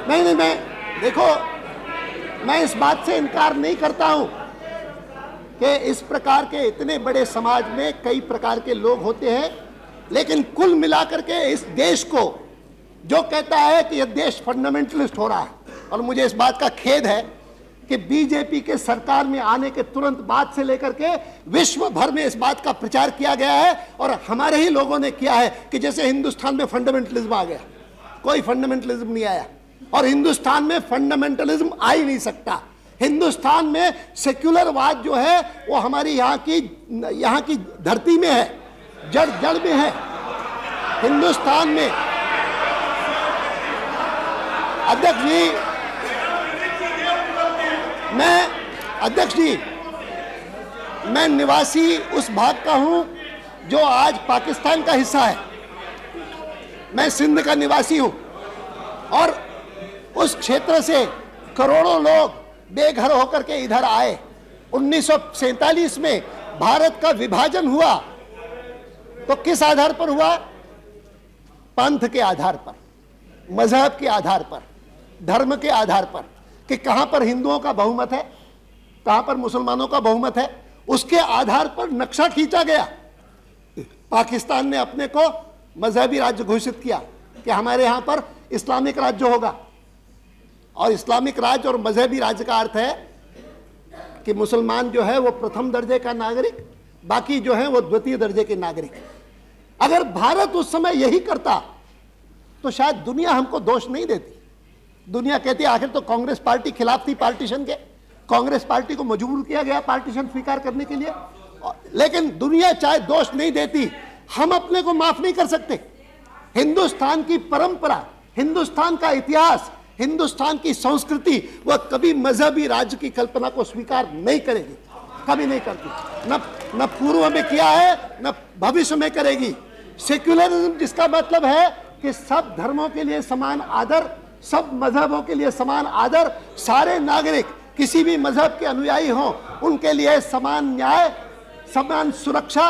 नहीं, देखो, मैं इस बात से इनकार नहीं करता हूं कि इस प्रकार के इतने बड़े समाज में कई प्रकार के लोग होते हैं, लेकिन कुल मिलाकर के इस देश को जो कहता है कि यह देश फंडामेंटलिस्ट हो रहा है, और मुझे इस बात का खेद है कि बीजेपी के सरकार में आने के तुरंत बाद से लेकर के विश्व भर में इस बात का प्रचार किया गया है, और हमारे ही लोगों ने किया है कि जैसे हिंदुस्तान में फंडामेंटलिज्म आ गया। कोई फंडामेंटलिज्म नहीं आया, और हिंदुस्तान में फंडामेंटलिज्म आ ही नहीं सकता। हिंदुस्तान में सेक्युलरवाद जो है वो हमारी यहाँ की धरती में है, जड़ जड़ में है। हिंदुस्तान में अध्यक्ष जी मैं निवासी उस भाग का हूं जो आज पाकिस्तान का हिस्सा है। मैं सिंध का निवासी हूं और उस क्षेत्र से करोड़ों लोग बेघर होकर के इधर आए। 1947 में भारत का विभाजन हुआ तो किस आधार पर हुआ? पंथ के आधार पर, मजहब के आधार पर, धर्म के आधार पर, कि कहां पर हिंदुओं का बहुमत है, कहां पर मुसलमानों का बहुमत है, उसके आधार पर नक्शा खींचा गया। पाकिस्तान ने अपने को मजहबी राज्य घोषित किया कि हमारे यहां पर इस्लामिक राज्य होगा, और इस्लामिक राज्य और मजहबी राज्य का अर्थ है कि मुसलमान जो है वो प्रथम दर्जे का नागरिक, बाकी जो है वो द्वितीय दर्जे के नागरिक। अगर भारत उस समय यही करता तो शायद दुनिया हमको दोष नहीं देती। दुनिया कहती आखिर तो कांग्रेस पार्टी खिलाफ थी पार्टीशन के, कांग्रेस पार्टी को मजबूर किया गया पार्टीशन स्वीकार करने के लिए, लेकिन दुनिया चाहे दोष नहीं देती, हम अपने को माफ नहीं कर सकते। हिंदुस्तान की परंपरा, हिंदुस्तान का इतिहास, हिंदुस्तान की संस्कृति वह कभी मजहबी राज्य की कल्पना को स्वीकार नहीं करेगी, कभी नहीं करती। न पूर्व में किया है, न भविष्य में करेगी। सेक्युलरिज्म जिसका मतलब है कि सब धर्मों के लिए समान आदर, सब मजहबों के लिए समान आदर, सारे नागरिक किसी भी मजहब के अनुयायी हों उनके लिए समान न्याय, समान सुरक्षा,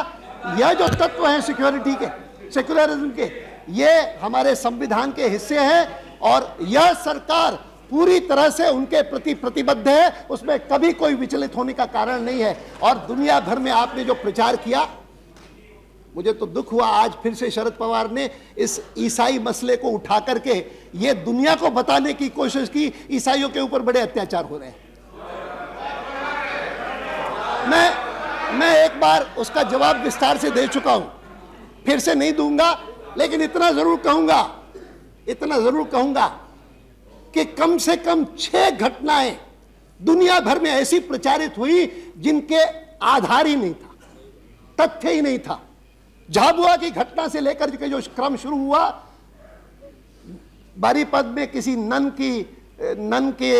यह जो तत्व है सिक्योरिटी के, सेक्युलरिज्म के, ये हमारे संविधान के हिस्से हैं और यह सरकार पूरी तरह से उनके प्रति प्रतिबद्ध है, उसमें कभी कोई विचलित होने का कारण नहीं है। और दुनिया भर में आपने जो प्रचार किया, मुझे तो दुख हुआ आज फिर से शरद पवार ने इस ईसाई मसले को उठा करके ये दुनिया को बताने की कोशिश की ईसाइयों के ऊपर बड़े अत्याचार हो रहे हैं। मैं एक बार उसका जवाब विस्तार से दे चुका हूं, फिर से नहीं दूंगा, लेकिन इतना जरूर कहूंगा कि कम से कम 6 घटनाएं दुनिया भर में ऐसी प्रचारित हुई जिनके आधार ही नहीं था, तथ्य ही नहीं था। झाबुआ की घटना से लेकर के जो क्रम शुरू हुआ, बारीपद में किसी नन के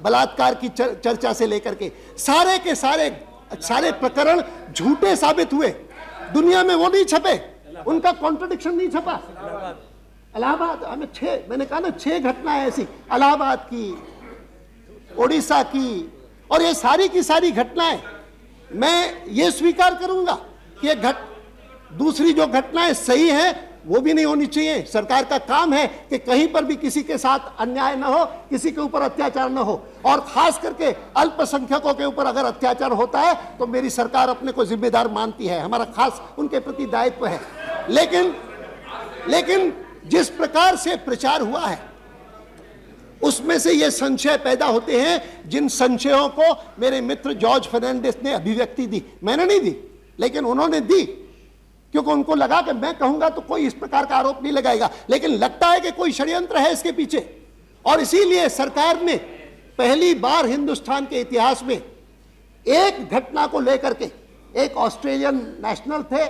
बलात्कार की चर्चा से लेकर के सारे के सारे प्रकरण झूठे साबित हुए। दुनिया में वो नहीं छपे, उनका कॉन्ट्रडिक्शन नहीं छपा। इलाहाबाद हमें मैंने कहा ना 6 घटनाएं ऐसी, इलाहाबाद की, ओडिशा की, और ये सारी की सारी घटनाएं मैं ये स्वीकार करूंगा कि दूसरी जो घटनाएं सही हैं वो भी नहीं होनी चाहिए। सरकार का काम है कि कहीं पर भी किसी के साथ अन्याय न हो, किसी के ऊपर अत्याचार न हो, और खास करके अल्पसंख्यकों के ऊपर अगर अत्याचार होता है तो मेरी सरकार अपने को जिम्मेदार मानती है, हमारा खास उनके प्रति दायित्व है। लेकिन जिस प्रकार से प्रचार हुआ है उसमें से ये संशय पैदा होते हैं, जिन संशयों को मेरे मित्र जॉर्ज फर्नांडिस ने अभिव्यक्ति दी, मैंने नहीं दी लेकिन उन्होंने दी, क्योंकि उनको लगा कि मैं कहूंगा तो कोई इस प्रकार का आरोप नहीं लगाएगा, लेकिन लगता है कि कोई षड्यंत्र है इसके पीछे। और इसीलिए सरकार ने पहली बार हिंदुस्तान के इतिहास में एक घटना को लेकर के, एक ऑस्ट्रेलियन नेशनल थे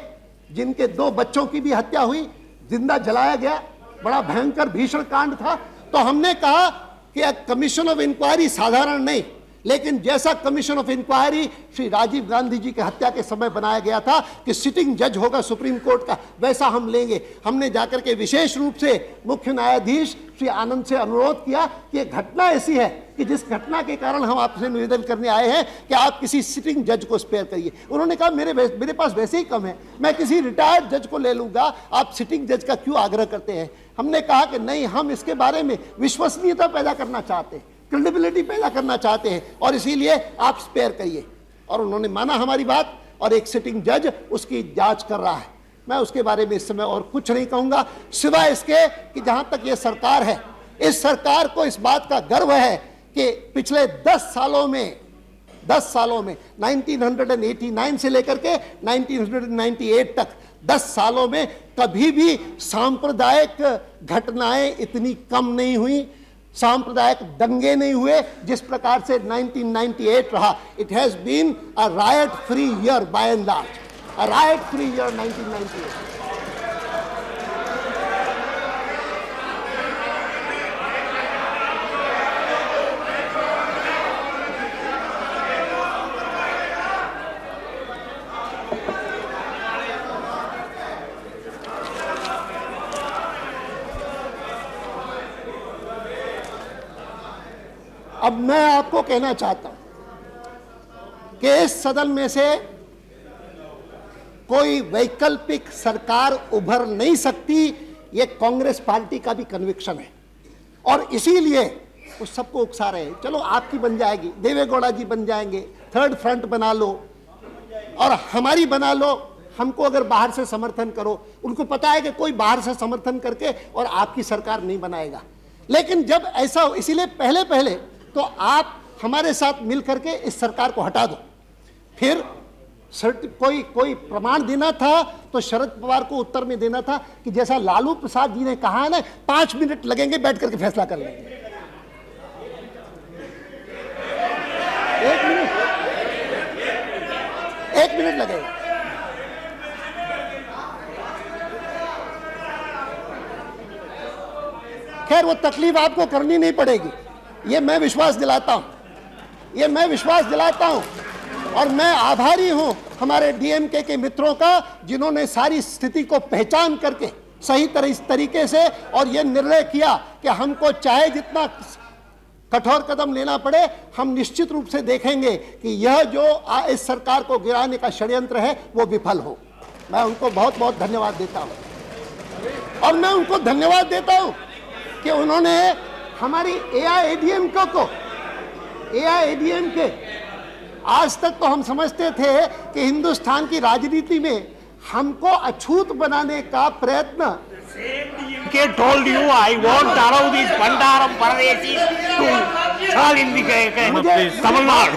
जिनके 2 बच्चों की भी हत्या हुई, जिंदा जलाया गया, बड़ा भयंकर भीषण कांड था। तो हमने कहा कि कमीशन ऑफ इंक्वायरी साधारण नहीं, लेकिन जैसा commission of inquiry Shri Rajiv Gandhi ji के हत्या के समय बनाया गया था कि सिटिंग जज होगा सुप्रीम कोर्ट का, वैसा हम लेंगे। हमने जाकर के विशेष रूप से मुख्य न्यायाधीश श्री आनंद से अनुरोध किया कि एक घटना ऐसी है कि जिस घटना के कारण हम आपसे निवेदन करने आए हैं कि आप किसी सिटिंग जज को स्पेयर करिए। उन्होंने कहा मेरे पास वैसे ही कम है, मैं किसी रिटायर्ड जज को ले लूंगा, आप सिटिंग जज का क्यों आग्रह करते हैं। हमने कहा कि नहीं, हम इसके बारे में विश्वसनीयता पैदा करना चाहते हैं, क्रेडिबिलिटी पैदा करना चाहते हैं, और इसीलिए आप स्पेयर करिए। और उन्होंने माना हमारी बात, और एक सिटिंग जज उसकी जांच कर रहा है। मैं उसके बारे में इस समय और कुछ नहीं कहूंगा, सिवाय इसके कि जहां तक ये सरकार है, इस सरकार को इस बात का गर्व है कि पिछले 10 सालों में 1989 से लेकर के 1998 तक 10 सालों में कभी भी सांप्रदायिक घटनाएं इतनी कम नहीं हुई, सांप्रदायिक दंगे नहीं हुए जिस प्रकार से 1998 रहा। It has been a riot free year by and large, a riot free year 1998। अब मैं आपको कहना चाहता हूं कि इस सदन में से कोई वैकल्पिक सरकार उभर नहीं सकती, ये कांग्रेस पार्टी का भी कन्विक्शन है और इसीलिए वो सबको उकसा रहे हैं। चलो आपकी बन जाएगी, देवेगौड़ा जी बन जाएंगे, थर्ड फ्रंट बना लो और हमारी बना लो, हमको अगर बाहर से समर्थन करो। उनको पता है कि कोई बाहर से समर्थन करके और आपकी सरकार नहीं बनाएगा। लेकिन जब ऐसा हो, इसीलिए पहले पहले तो आप हमारे साथ मिल करके इस सरकार को हटा दो। फिर कोई प्रमाण देना था तो शरद पवार को उत्तर में देना था कि जैसा लालू प्रसाद जी ने कहा है ना, 5 मिनट लगेंगे, बैठ करके फैसला कर लेंगे। 1 मिनट लगेगा। खैर वो तकलीफ आपको करनी नहीं पड़ेगी, ये मैं विश्वास दिलाता हूं, ये मैं विश्वास दिलाता हूं। और मैं आभारी हूं हमारे डीएमके के मित्रों का, जिन्होंने सारी स्थिति को पहचान करके सही तरीके से और ये निर्णय किया कि हमको चाहे जितना कठोर कदम लेना पड़े, हम निश्चित रूप से देखेंगे कि यह जो इस सरकार को गिराने का षड्यंत्र है वो विफल हो। मैं उनको बहुत बहुत धन्यवाद देता हूं और मैं उनको धन्यवाद देता हूं कि उन्होंने हमारी एआईएडीएमके आज तक तो हम समझते थे कि हिंदुस्तान की राजनीति में हमको अछूत बनाने का प्रयत्न told you I won't allow these Pandaram Paradesi to fall in the Tamil Nadu.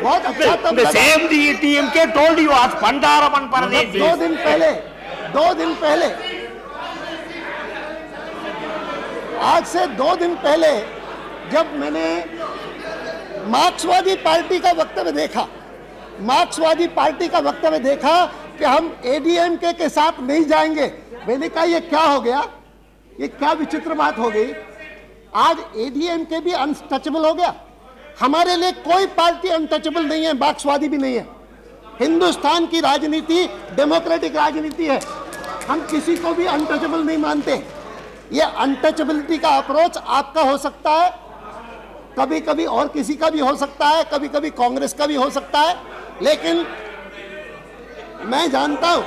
बहुत अच्छा तब The same TMK told you as Pandaram and Paradesi. 2 दिन पहले आज से 2 दिन पहले जब मैंने मार्क्सवादी पार्टी का वक्तव्य देखा कि हम एडीएमके के साथ नहीं जाएंगे, मैंने कहा ये क्या हो गया, ये क्या विचित्र बात हो गई। आज एडीएमके भी अनटचेबल हो गया। हमारे लिए कोई पार्टी अनटचेबल नहीं है, मार्क्सवादी भी नहीं है। हिंदुस्तान की राजनीति डेमोक्रेटिक राजनीति है, हम किसी को भी अनटचेबल नहीं मानते। ये अनटचेबिलिटी का अप्रोच आपका हो सकता है, कभी कभी और किसी का भी हो सकता है, कभी कभी कांग्रेस का भी हो सकता है, लेकिन मैं जानता हूं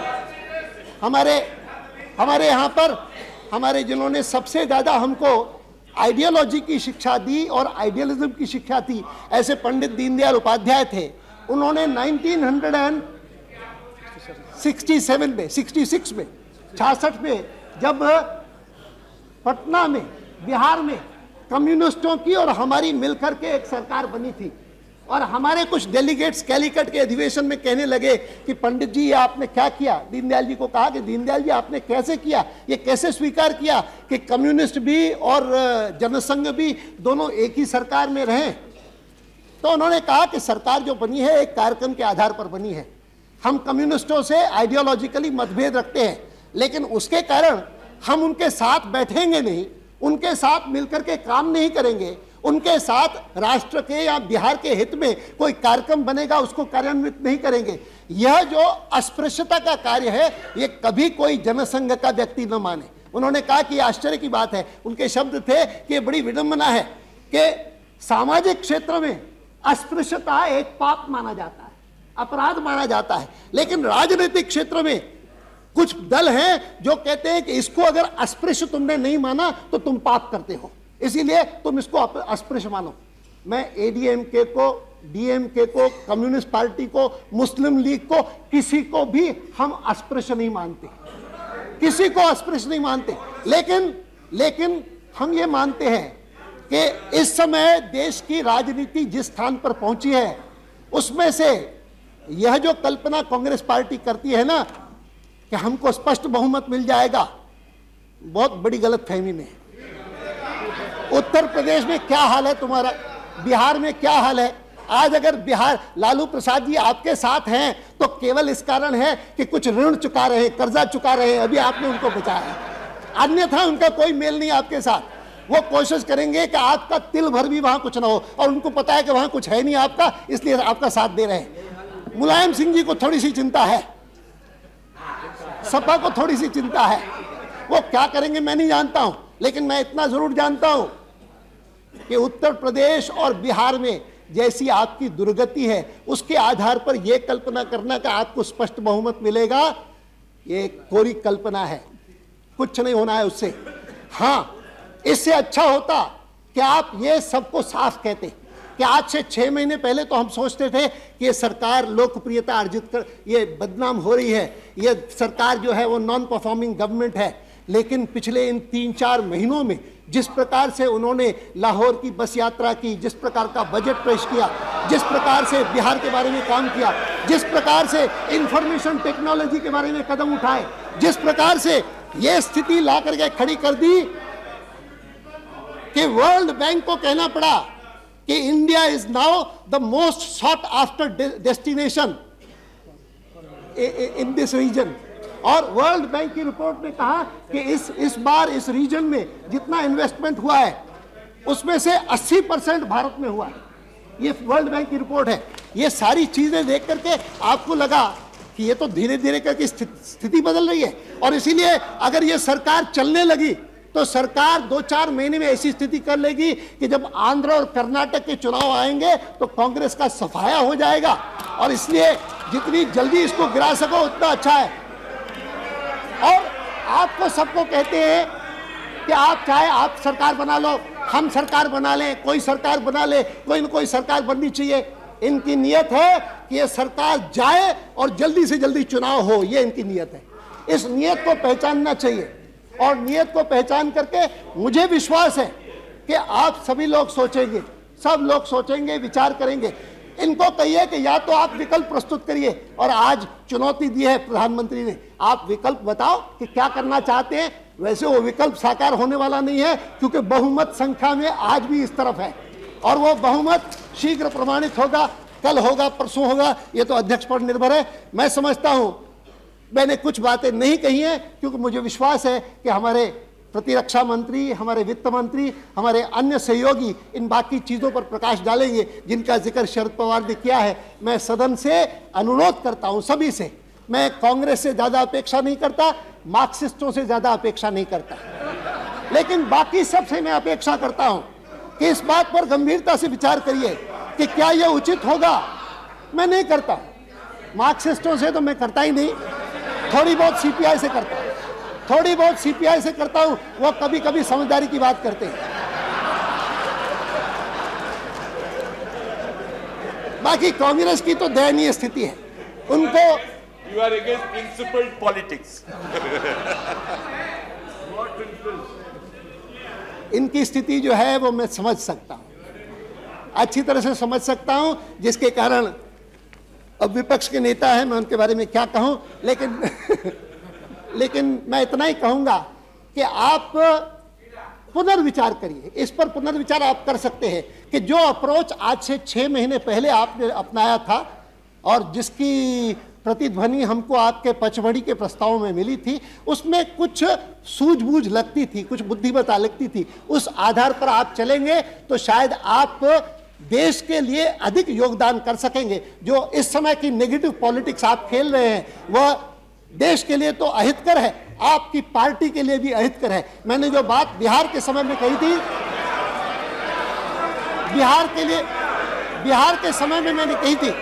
हमारे यहाँ पर हमारे जिन्होंने सबसे ज़्यादा हमको आइडियोलॉजी की शिक्षा दी और आइडियलिज्म की शिक्षा थी, ऐसे पंडित दीनदयाल उपाध्याय थे। उन्होंने 1966 में जब पटना में बिहार में कम्युनिस्टों की और हमारी मिलकर के एक सरकार बनी थी और हमारे कुछ डेलीगेट्स कैलिकट के अधिवेशन में कहने लगे कि पंडित जी ये आपने क्या किया। दीनदयाल जी को कहा कि दीनदयाल जी आपने कैसे किया, ये कैसे स्वीकार किया कि कम्युनिस्ट भी और जनसंघ भी दोनों एक ही सरकार में रहें। तो उन्होंने कहा कि सरकार जो बनी है एक कार्यक्रम के आधार पर बनी है, हम कम्युनिस्टों से आइडियोलॉजिकली मतभेद रखते हैं, लेकिन उसके कारण हम उनके साथ बैठेंगे नहीं, उनके साथ मिलकर के काम नहीं करेंगे, उनके साथ राष्ट्र के या बिहार के हित में कोई कार्यक्रम बनेगा उसको कार्यान्वित नहीं करेंगे। यह जो अस्पृश्यता का कार्य है ये कभी कोई जनसंघ का व्यक्ति न माने। उन्होंने कहा कि आश्चर्य की बात है, उनके शब्द थे कि ये बड़ी विडंबना है कि सामाजिक क्षेत्र में अस्पृश्यता एक पाप माना जाता है, अपराध माना जाता है, लेकिन राजनीतिक क्षेत्र में कुछ दल हैं जो कहते हैं कि इसको अगर अस्पृश्य तुमने नहीं माना तो तुम पाप करते हो, इसीलिए तुम इसको अस्पृश्य मानो। मैं एडीएमके को, डीएमके को, कम्युनिस्ट पार्टी को, मुस्लिम लीग को, किसी को भी हम अस्पृश्य नहीं मानते, किसी को अस्पृश्य नहीं मानते, लेकिन हम ये मानते हैं कि इस समय देश की राजनीति जिस स्थान पर पहुंची है उसमें से यह जो कल्पना कांग्रेस पार्टी करती है ना कि हमको स्पष्ट बहुमत मिल जाएगा, बहुत बड़ी गलतफहमी में है। उत्तर प्रदेश में क्या हाल है तुम्हारा, बिहार में क्या हाल है? आज अगर बिहार लालू प्रसाद जी आपके साथ हैं तो केवल इस कारण है कि कुछ ऋण चुका रहे हैं, कर्जा चुका रहे हैं, अभी आपने उनको बचाया है, अन्यथा उनका कोई मेल नहीं आपके साथ। वो कोशिश करेंगे कि आपका तिल भर भी वहां कुछ ना हो, और उनको पता है कि वहां कुछ है नहीं आपका, इसलिए आपका साथ दे रहे हैं। मुलायम सिंह जी को थोड़ी सी चिंता है, सपा को थोड़ी सी चिंता है, वो क्या करेंगे मैं नहीं जानता हूं, लेकिन मैं इतना जरूर जानता हूं कि उत्तर प्रदेश और बिहार में जैसी आपकी दुर्गति है उसके आधार पर यह कल्पना करना कि आपको स्पष्ट बहुमत मिलेगा, ये कोरी कल्पना है, कुछ नहीं होना है उससे। हाँ, इससे अच्छा होता कि आप ये सबको साफ कहते कि आज से 6 महीने पहले तो हम सोचते थे कि ये सरकार लोकप्रियता अर्जित कर, ये बदनाम हो रही है, ये सरकार जो है वो नॉन परफॉर्मिंग गवर्नमेंट है, लेकिन पिछले इन 3-4 महीनों में जिस प्रकार से उन्होंने लाहौर की बस यात्रा की, जिस प्रकार का बजट पेश किया, जिस प्रकार से बिहार के बारे में काम किया, जिस प्रकार से इंफॉर्मेशन टेक्नोलॉजी के बारे में कदम उठाए, जिस प्रकार से ये स्थिति ला करके खड़ी कर दी कि वर्ल्ड बैंक को कहना पड़ा कि India is now the most sought after destination in this region. और वर्ल्ड बैंक की रिपोर्ट ने कहा कि इस बार इस रीजन में जितना इन्वेस्टमेंट हुआ है उसमें से 80% भारत में हुआ है, ये वर्ल्ड बैंक की रिपोर्ट है। ये सारी चीजें देख करके आपको लगा कि ये तो धीरे धीरे करके स्थिति बदल रही है, और इसीलिए अगर ये सरकार चलने लगी तो सरकार 2-4 महीने में ऐसी स्थिति कर लेगी कि जब आंध्र और कर्नाटक के चुनाव आएंगे तो कांग्रेस का सफाया हो जाएगा, और इसलिए जितनी जल्दी इसको गिरा सको उतना अच्छा है। और आपको सबको कहते हैं कि आप चाहे आप सरकार बना लो, हम सरकार बना लें, कोई सरकार बना ले, कोई न कोई सरकार बननी चाहिए। इनकी नियत है कि ये सरकार जाए और जल्दी से जल्दी चुनाव हो, ये इनकी नियत है। इस नियत को पहचानना चाहिए, और नियत को पहचान करके मुझे विश्वास है कि आप सभी लोग सोचेंगे, सब लोग सोचेंगे, विचार करेंगे। इनको कहिए कि या तो आप विकल्प प्रस्तुत करिए, और आज चुनौती दी है प्रधानमंत्री ने, आप विकल्प बताओ कि क्या करना चाहते हैं। वैसे वो विकल्प साकार होने वाला नहीं है, क्योंकि बहुमत संख्या में आज भी इस तरफ है, और वो बहुमत शीघ्र प्रमाणित होगा, कल होगा, परसों होगा, ये तो अध्यक्ष पर निर्भर है। मैं समझता हूं मैंने कुछ बातें नहीं कही हैं, क्योंकि मुझे विश्वास है कि हमारे प्रतिरक्षा मंत्री, हमारे वित्त मंत्री, हमारे अन्य सहयोगी इन बाकी चीज़ों पर प्रकाश डालेंगे जिनका जिक्र शरद पवार ने किया है। मैं सदन से अनुरोध करता हूं, सभी से, मैं कांग्रेस से ज़्यादा अपेक्षा नहीं करता, मार्क्सिस्टों से ज़्यादा अपेक्षा नहीं करता, लेकिन बाकी सबसे मैं अपेक्षा करता हूं कि इस बात पर गंभीरता से विचार करिए कि क्या यह उचित होगा। मैं नहीं करता, मार्क्सिस्टों से तो मैं करता ही नहीं, थोड़ी बहुत सीपीआई से करता हूं, थोड़ी बहुत सीपीआई से करता हूं, वो कभी कभी समझदारी की बात करते हैं। बाकी कांग्रेस की तो दयनीय स्थिति है, उनको You are against principled politics. इनकी स्थिति जो है वो मैं समझ सकता हूं, अच्छी तरह से समझ सकता हूं, जिसके कारण अब विपक्ष के नेता हैं, मैं उनके बारे में क्या कहूं, लेकिन मैं इतना ही कहूंगा कि आप पुनर्विचार करिए, इस पर पुनर्विचार आप कर सकते हैं कि जो अप्रोच आज से 6 महीने पहले आपने अपनाया था और जिसकी प्रतिध्वनि हमको आपके पचमढ़ी के प्रस्तावों में मिली थी, उसमें कुछ सूझबूझ लगती थी, कुछ बुद्धिमत्ता लगती थी। उस आधार पर आप चलेंगे तो शायद आप देश के लिए अधिक योगदान कर सकेंगे। जो इस समय की नेगेटिव पॉलिटिक्स आप खेल रहे हैं वह देश के लिए तो अहितकर है, आपकी पार्टी के लिए भी अहितकर है। मैंने जो बात बिहार के समय में कही थी, बिहार के समय में मैंने कही थी,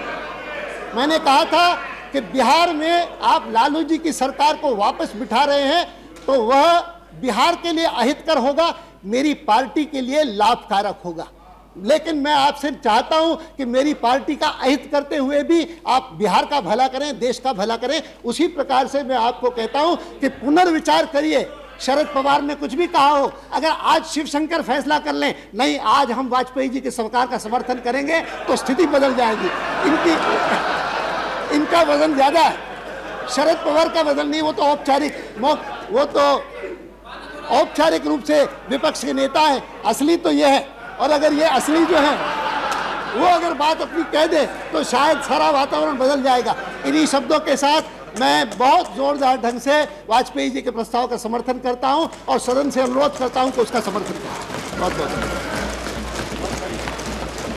मैंने कहा था कि बिहार में आप लालू जी की सरकार को वापस बिठा रहे हैं तो वह बिहार के लिए अहितकर होगा, मेरी पार्टी के लिए लाभकारक होगा। लेकिन मैं आपसे चाहता हूं कि मेरी पार्टी का अहित करते हुए भी आप बिहार का भला करें, देश का भला करें। उसी प्रकार से मैं आपको कहता हूं कि पुनर्विचार करिए। शरद पवार ने कुछ भी कहा हो, अगर आज शिवशंकर फैसला कर लें नहीं आज हम वाजपेयी जी की सरकार का समर्थन करेंगे तो स्थिति बदल जाएगी। इनका वजन ज्यादा है, शरद पवार का बदल नहीं, वो तो औपचारिक रूप से विपक्ष के नेता है। असली तो ये है, और अगर ये असली जो है वो अगर बात अपनी कह दे तो शायद सारा वातावरण बदल जाएगा। इन्हीं शब्दों के साथ मैं बहुत जोरदार ढंग से वाजपेयी जी के प्रस्ताव का समर्थन करता हूं और सदन से अनुरोध करता हूं कि उसका समर्थन करें। बहुत बहुत